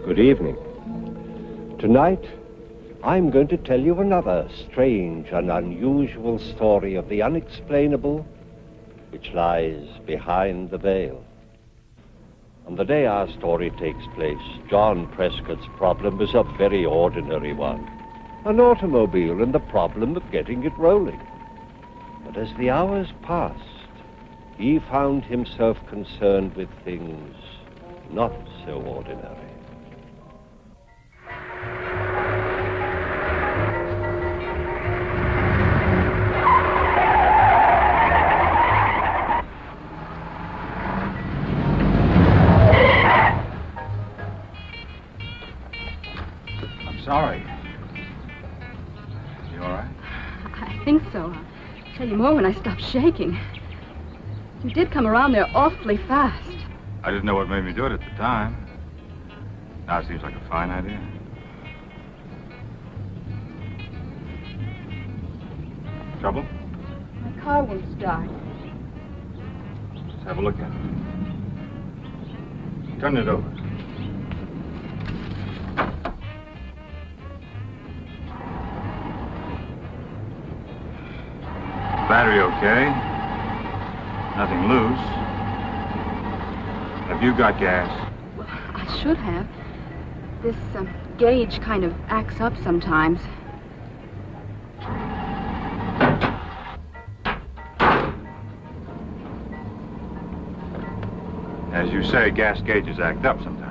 Good evening. Tonight, I'm going to tell you another strange and unusual story of the unexplainable which lies behind the veil. On the day our story takes place, John Prescott's problem was a very ordinary one. An automobile and the problem of getting it rolling. But as the hours passed, he found himself concerned with things not so ordinary. Sorry. You all right? I think so. I'll tell you more when I stop shaking. You did come around there awfully fast. I didn't know what made me do it at the time. Now it seems like a fine idea. Trouble? My car won't start. Let's have a look at it. Turn it over. Battery okay. Nothing loose. Have you got gas? Well, I should have. This gauge kind of acts up sometimes. As you say, gas gauges act up sometimes.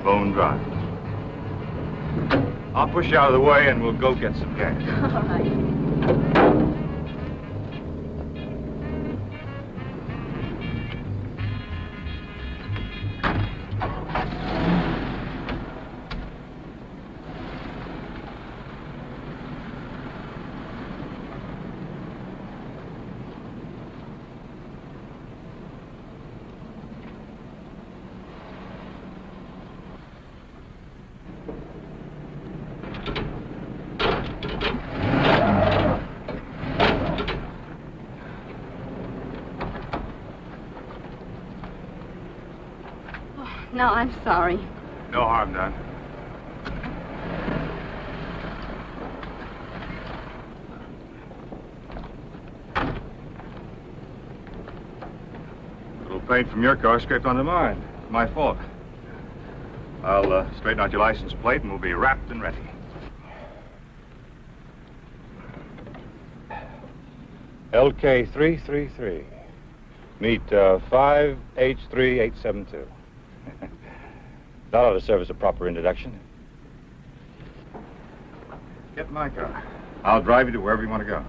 Bone dry. I'll push you out of the way and we'll go get some gas. All right. No, I'm sorry. No harm done. Little paint from your car scraped onto mine. My fault. I'll straighten out your license plate and we'll be wrapped and ready. LK333. Meet 5H3872. That ought to serve as a proper introduction. Get in my car. I'll drive you to wherever you want to go.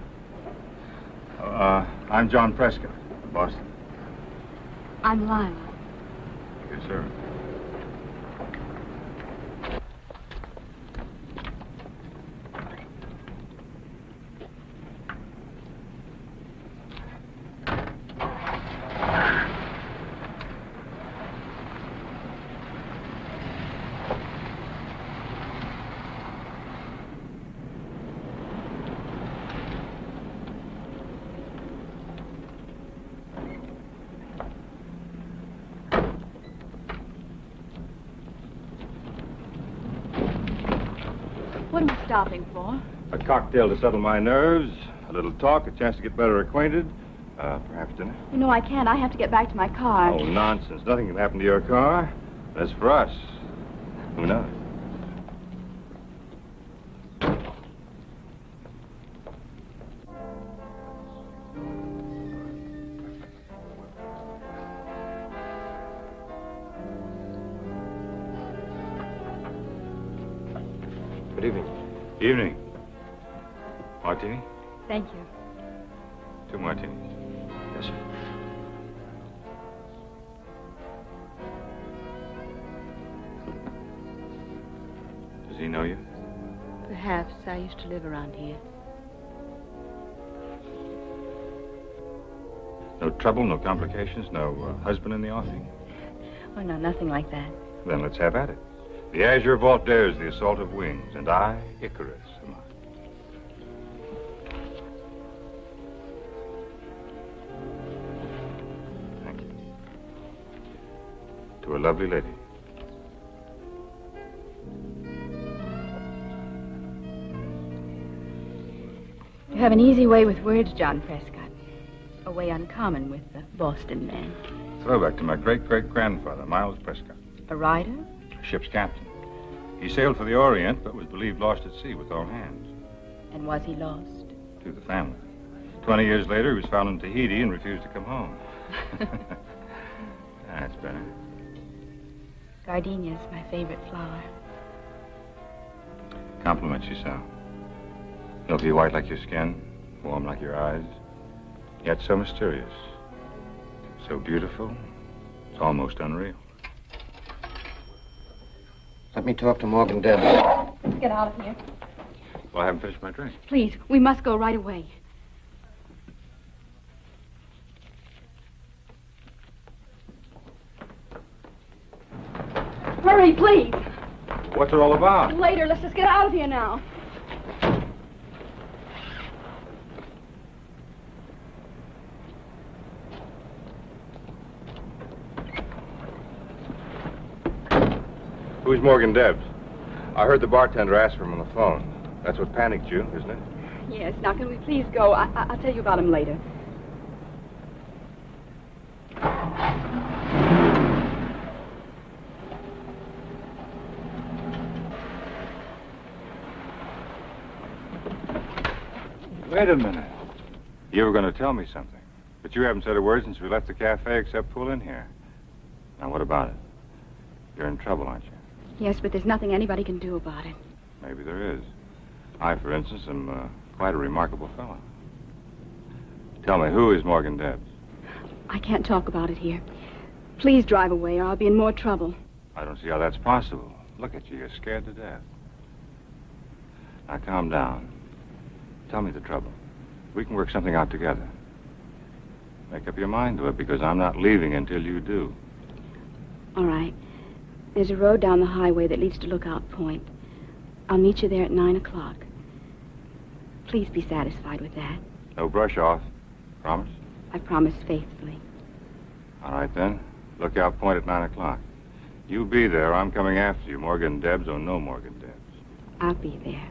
I'm John Prescott, Boston. I'm Lila. Yes, sir. What am I stopping for? A cocktail to settle my nerves, a little talk, a chance to get better acquainted, perhaps dinner. You know, I can't. I have to get back to my car. Oh, nonsense. Nothing can happen to your car. As for us, who knows? Good evening. Evening. Martini? Thank you. 2 martinis. Yes, sir. Does he know you? Perhaps. I used to live around here. No trouble, no complications, no husband in the offing? Oh, no, nothing like that. Then let's have at it. The azure vault dares the assault of wings, and I, Icarus, am I. Thank you. To a lovely lady. You have an easy way with words, John Prescott. A way uncommon with the Boston men. Throwback to my great-great-grandfather, Miles Prescott. A rider? Ship's captain. He sailed for the Orient, but was believed lost at sea with all hands. And was he lost? To the family. 20 years later, he was found in Tahiti and refused to come home. That's better. Gardenia's my favorite flower. Compliments you so. Milky white like your skin, warm like your eyes, yet so mysterious. So beautiful, it's almost unreal. Let me talk to Morgan Debs. Let's get out of here. Well, I haven't finished my drink. Please, we must go right away. Hurry, please. What's it all about? Later, let's just get out of here now. Who's Morgan Debs? I heard the bartender ask for him on the phone. That's what panicked you, isn't it? Yes, now can we please go? I'll tell you about him later. Wait a minute. You were going to tell me something, but you haven't said a word since we left the cafe except pull in here. Now, what about it? You're in trouble, aren't you? Yes, but there's nothing anybody can do about it. Maybe there is. I, for instance, am quite a remarkable fellow. Tell me, who is Morgan Debs? I can't talk about it here. Please drive away or I'll be in more trouble. I don't see how that's possible. Look at you. You're scared to death. Now, calm down. Tell me the trouble. We can work something out together. Make up your mind to it, because I'm not leaving until you do. All right. There's a road down the highway that leads to Lookout Point. I'll meet you there at 9 o'clock. Please be satisfied with that. No brush off. Promise? I promise faithfully. All right, then. Lookout Point at 9 o'clock. You be there. I'm coming after you, Morgan Debs or no Morgan Debs. I'll be there.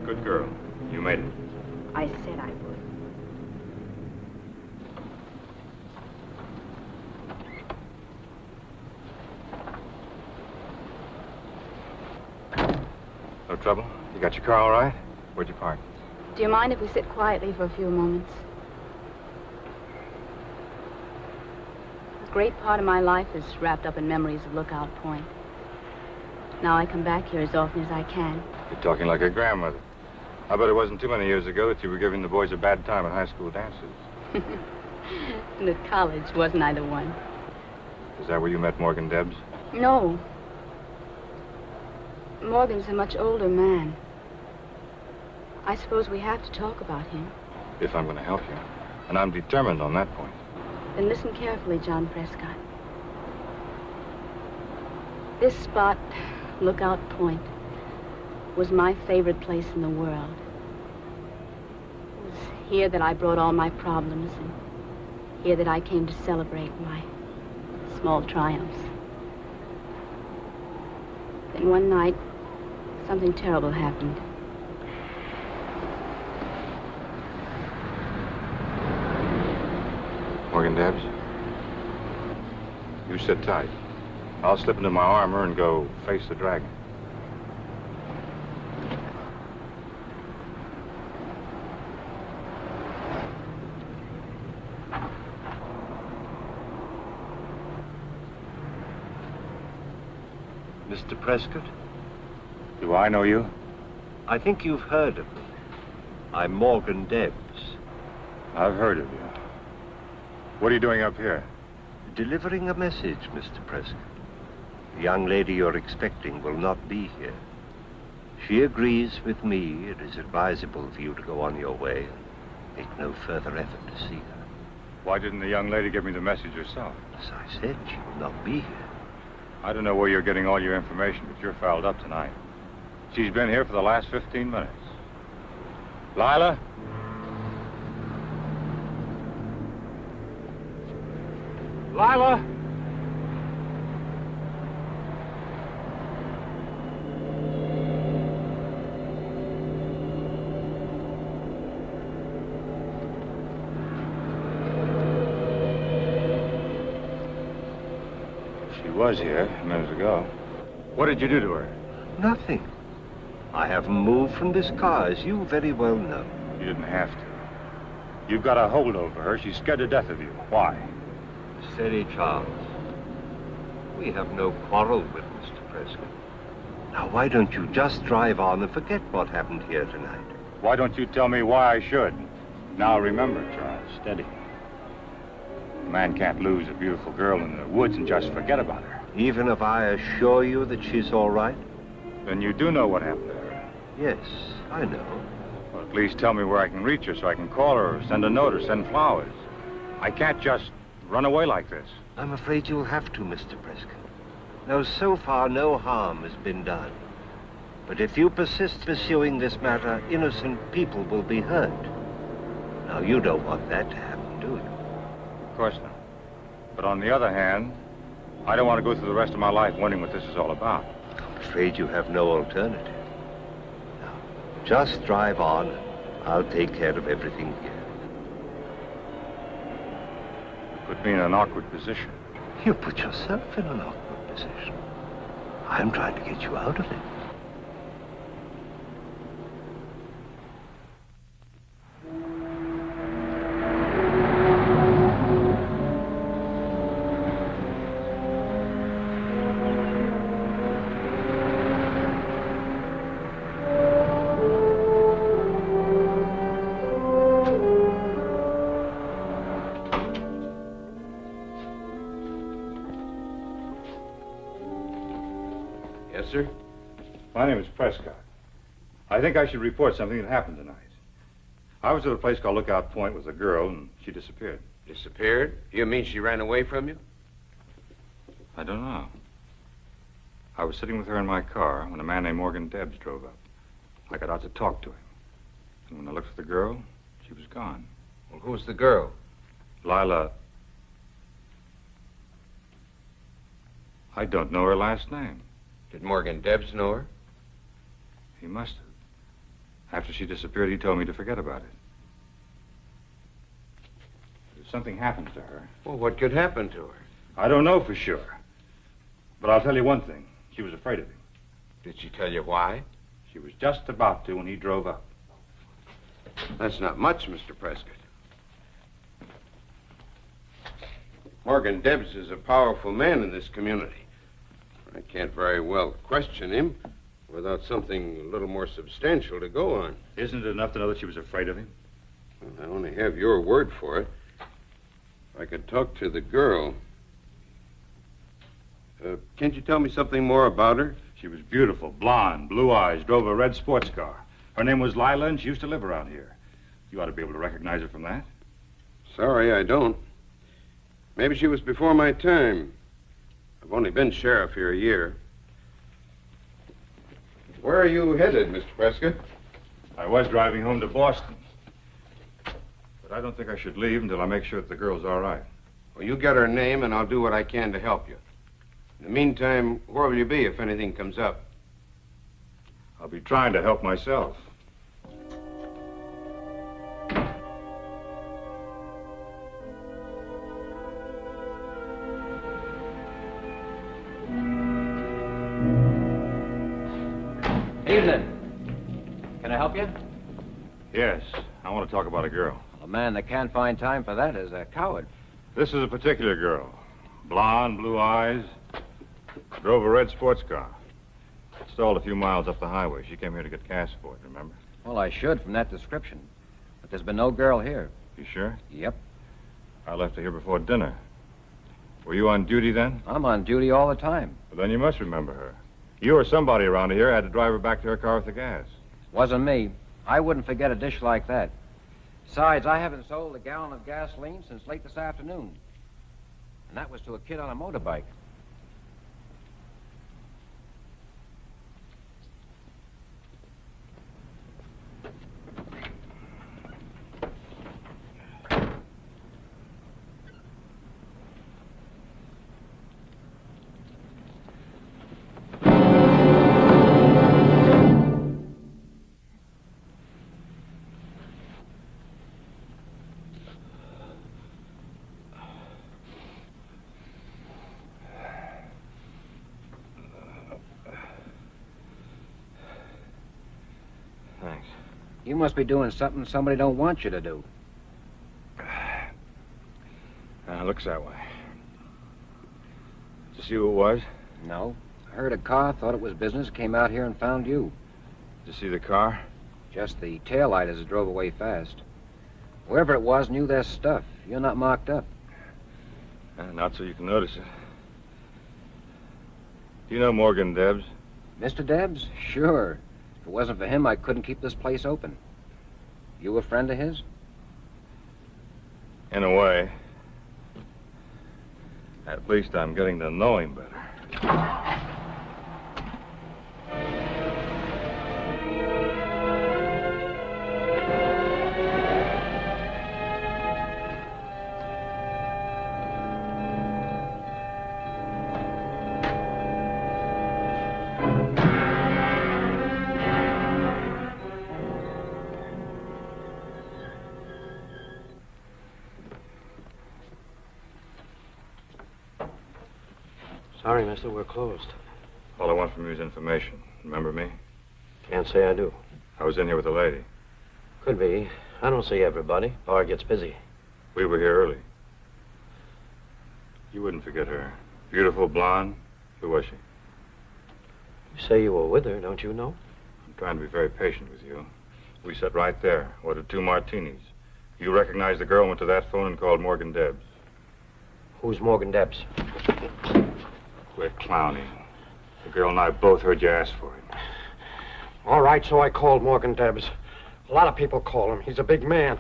Good girl. You made it. I said I would. No trouble? You got your car all right? Where'd you park? Do you mind if we sit quietly for a few moments? A great part of my life is wrapped up in memories of Lookout Point. Now I come back here as often as I can. You're talking like a grandmother. I bet it wasn't too many years ago that you were giving the boys a bad time at high school dances. And at college, wasn't I the one? Is that where you met Morgan Debs? No. Morgan's a much older man. I suppose we have to talk about him. If I'm going to help you. And I'm determined on that point. Then listen carefully, John Prescott. This spot, Lookout Point, was my favorite place in the world. It was here that I brought all my problems, and here that I came to celebrate my small triumphs. Then one night, something terrible happened. Morgan Debs? You sit tight. I'll slip into my armor and go face the dragon. Mr. Prescott? Do I know you? I think you've heard of me. I'm Morgan Debs. I've heard of you. What are you doing up here? Delivering a message, Mr. Prescott. The young lady you're expecting will not be here. She agrees with me it is advisable for you to go on your way and make no further effort to see her. Why didn't the young lady give me the message herself? As I said, she will not be here. I don't know where you're getting all your information, but you're fouled up tonight. She's been here for the last 15 minutes. Lila? Lila? She was here a minute ago. What did you do to her? Nothing. I haven't moved from this car, as you very well know. You didn't have to. You've got a hold over her. She's scared to death of you. Why? Steady, Charles. We have no quarrel with Mr. Prescott. Now, why don't you just drive on and forget what happened here tonight? Why don't you tell me why I should? Now remember, Charles, steady. A man can't lose a beautiful girl in the woods and just forget about her. Even if I assure you that she's all right? Then you do know what happened to her. Yes, I know. Well, at least tell me where I can reach her so I can call her or send a note or send flowers. I can't just run away like this. I'm afraid you'll have to, Mr. Prescott. Now, so far, no harm has been done. But if you persist pursuing this matter, innocent people will be hurt. Now, you don't want that to happen, do you? Of course not. But on the other hand, I don't want to go through the rest of my life wondering what this is all about. I'm afraid you have no alternative. Now, just drive on, and I'll take care of everything here. You put me in an awkward position. You put yourself in an awkward position. I'm trying to get you out of it. Yes, sir? My name is Prescott. I think I should report something that happened tonight. I was at a place called Lookout Point with a girl, and she disappeared. Disappeared? You mean she ran away from you? I don't know. I was sitting with her in my car when a man named Morgan Debs drove up. I got out to talk to him. And when I looked for the girl, she was gone. Well, who's the girl? Lila. I don't know her last name. Did Morgan Debs know her? He must have. After she disappeared, he told me to forget about it. If something happens to her... Well, what could happen to her? I don't know for sure. But I'll tell you one thing. She was afraid of him. Did she tell you why? She was just about to when he drove up. That's not much, Mr. Prescott. Morgan Debs is a powerful man in this community. I can't very well question him without something a little more substantial to go on. Isn't it enough to know that she was afraid of him? Well, I only have your word for it. If I could talk to the girl... can't you tell me something more about her? She was beautiful, blonde, blue eyes, drove a red sports car. Her name was Lila, and she used to live around here. You ought to be able to recognize her from that. Sorry, I don't. Maybe she was before my time. I've only been sheriff here a year. Where are you headed, Mr. Prescott? I was driving home to Boston. But I don't think I should leave until I make sure that the girl's all right. Well, you get her name, and I'll do what I can to help you. In the meantime, where will you be if anything comes up? I'll be trying to help myself. Evening. Can I help you? Yes, I want to talk about a girl. A man that can't find time for that is a coward. This is a particular girl. Blonde, blue eyes, drove a red sports car. stalled a few miles up the highway. She came here to get gas for it, remember? Well, I should from that description. But there's been no girl here. You sure? Yep. I left her here before dinner. Were you on duty then? I'm on duty all the time. Well, then you must remember her. You or somebody around here had to drive her back to her car with the gas. Wasn't me. I wouldn't forget a dish like that. Besides, I haven't sold a gallon of gasoline since late this afternoon. And that was to a kid on a motorbike. Thanks. You must be doing something somebody don't want you to do. Looks that way. Did you see who it was? No. I heard a car, thought it was business, came out here and found you. Did you see the car? Just the taillight as it drove away fast. Whoever it was knew their stuff. You're not marked up. Not so you can notice it. Do you know Morgan Debs? Mr. Debs? Sure. If it wasn't for him, I couldn't keep this place open. You a friend of his? In a way. At least I'm getting to know him better. Sorry, mister, we're closed. All I want from you is information. Remember me? Can't say I do. I was in here with a lady. Could be. I don't see everybody. Bar gets busy. We were here early. You wouldn't forget her. Beautiful blonde. Who was she? You say you were with her, don't you know? I'm trying to be very patient with you. We sat right there, ordered 2 martinis. You recognized the girl, went to that phone and called Morgan Debs. Who's Morgan Debs? Quit clowning. The girl and I both heard you ask for him. All right, so I called Morgan Debs. A lot of people call him. He's a big man.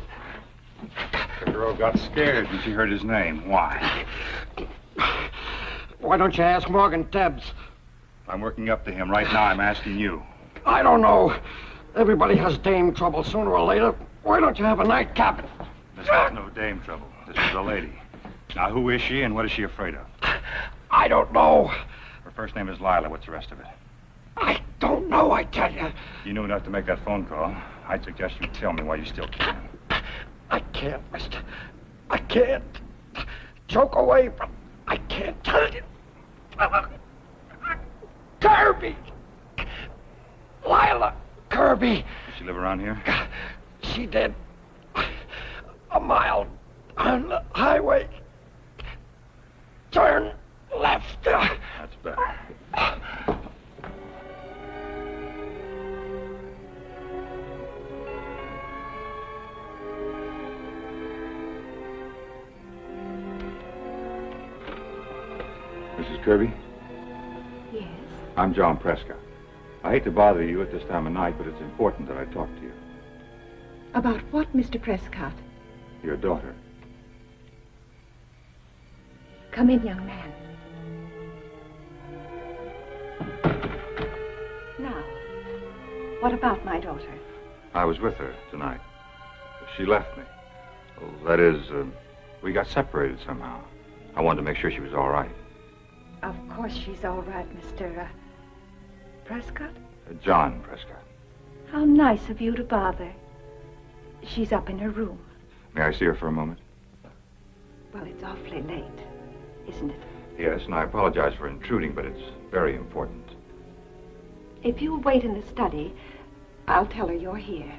The girl got scared when she heard his name. Why? Why don't you ask Morgan Debs? I'm working up to him right now. I'm asking you. I don't know. Everybody has dame trouble sooner or later. Why don't you have a nightcap? This was no dame trouble. This was a lady. Now, who is she and what is she afraid of? I don't know. Her first name is Lila. What's the rest of it? I don't know, I tell you. You knew enough to make that phone call. I'd suggest you tell me why you still can. I can't, mister. I can't. Joke away, but I can't tell you. Kirby! Lila Kirby. Does she live around here? She did. A mile on the highway. Turn left. That's better. Mrs. Kirby? Yes. I'm John Prescott. I hate to bother you at this time of night, but it's important that I talk to you. About what, Mr. Prescott? Your daughter. Come in, young man. Now, what about my daughter? I was with her tonight. She left me. Well, that is, we got separated somehow. I wanted to make sure she was all right. Of course she's all right, Mr. Prescott. John Prescott. How nice of you to bother. She's up in her room. May I see her for a moment? Well, it's awfully late, isn't it? Yes, and I apologize for intruding, but it's very important. If you'll wait in the study, I'll tell her you're here.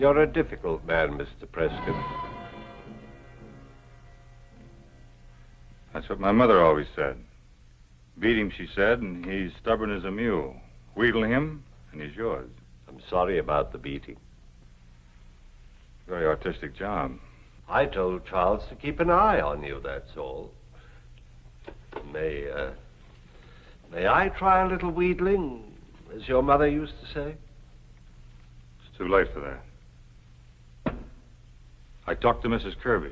You're a difficult man, Mr. Preston. That's what my mother always said. Beat him, she said, and he's stubborn as a mule. Wheedle him, and he's yours. I'm sorry about the beating. Very artistic job. I told Charles to keep an eye on you, that's all. May I try a little wheedling, as your mother used to say? It's too late for that. I talked to Mrs. Kirby.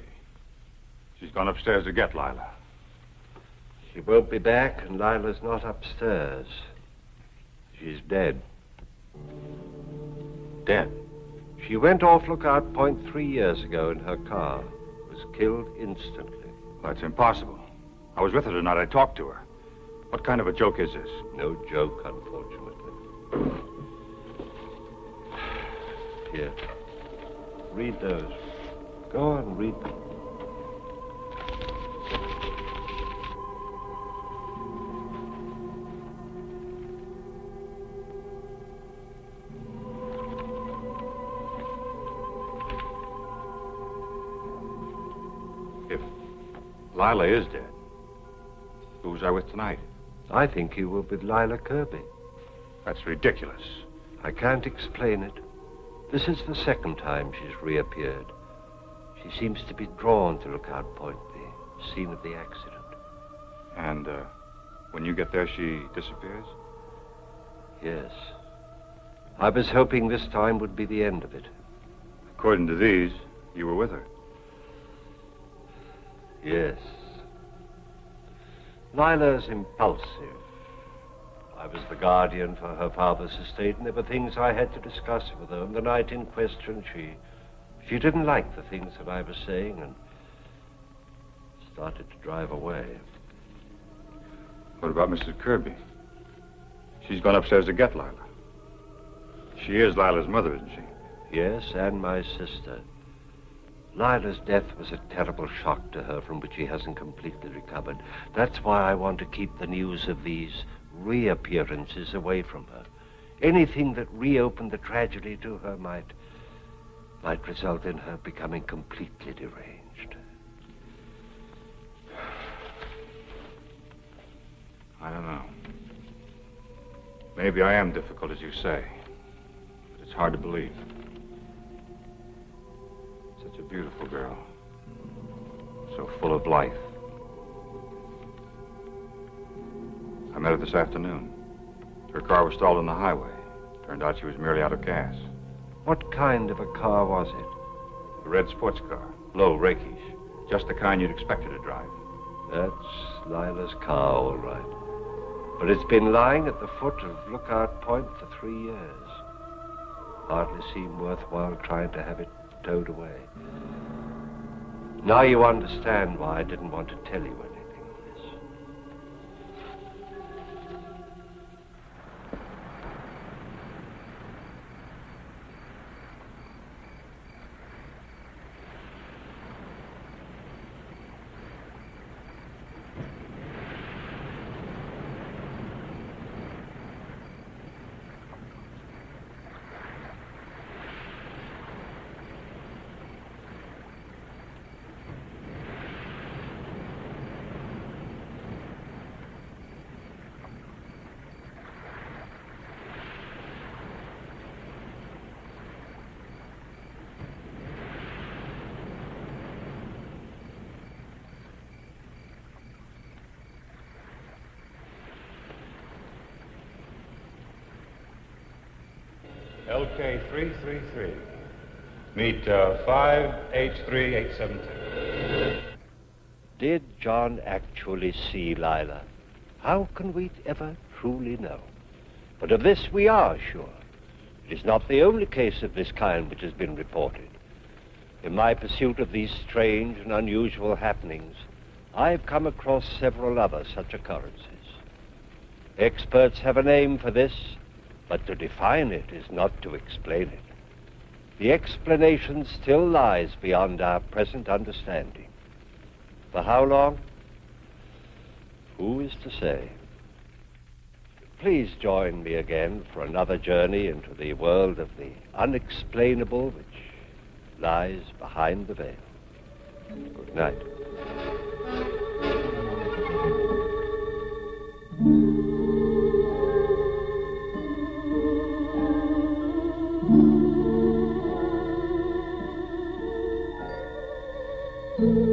She's gone upstairs to get Lila. She won't be back, and Lila's not upstairs. She's dead. Dead? She went off Lookout Point 3 years ago in her car. Was killed instantly. Well, that's impossible. I was with her tonight. I talked to her. What kind of a joke is this? No joke, unfortunately. Here. Read those. Go on, read them. If Lila is dead, who was I with tonight? I think you were with Lila Kirby. That's ridiculous. I can't explain it. This is the second time she's reappeared. She seems to be drawn to Lookout Point, the scene of the accident. And, when you get there, she disappears? Yes. I was hoping this time would be the end of it. According to these, you were with her. Yes. Lila's impulsive. I was the guardian for her father's estate, and there were things I had to discuss with her. And the night in question, she didn't like the things that I was saying and started to drive away. What about Mrs. Kirby? She's gone upstairs to get Lila. She is Lila's mother, isn't she? Yes, and my sister. Lila's death was a terrible shock to her from which she hasn't completely recovered. That's why I want to keep the news of these reappearances away from her. Anything that reopened the tragedy to her might result in her becoming completely deranged. I don't know. Maybe I am difficult, as you say. But it's hard to believe. Such a beautiful girl. So full of life. I met her this afternoon. Her car was stalled on the highway. Turned out she was merely out of gas. What kind of a car was it? A red sports car. Low, rakish. Just the kind you'd expect her to drive. That's Lila's car, all right. But it's been lying at the foot of Lookout Point for 3 years. Hardly seemed worthwhile trying to have it towed away. Now you understand why I didn't want to tell you anything of this. LK333. Meet 5H3872. Did John actually see Lila? How can we ever truly know? But of this we are sure. It is not the only case of this kind which has been reported. In my pursuit of these strange and unusual happenings, I've come across several other such occurrences. Experts have a name for this, but to define it is not to explain it. The explanation still lies beyond our present understanding. For how long? Who is to say? please join me again for another journey into the world of the unexplainable which lies behind the veil. Good night. Thank you.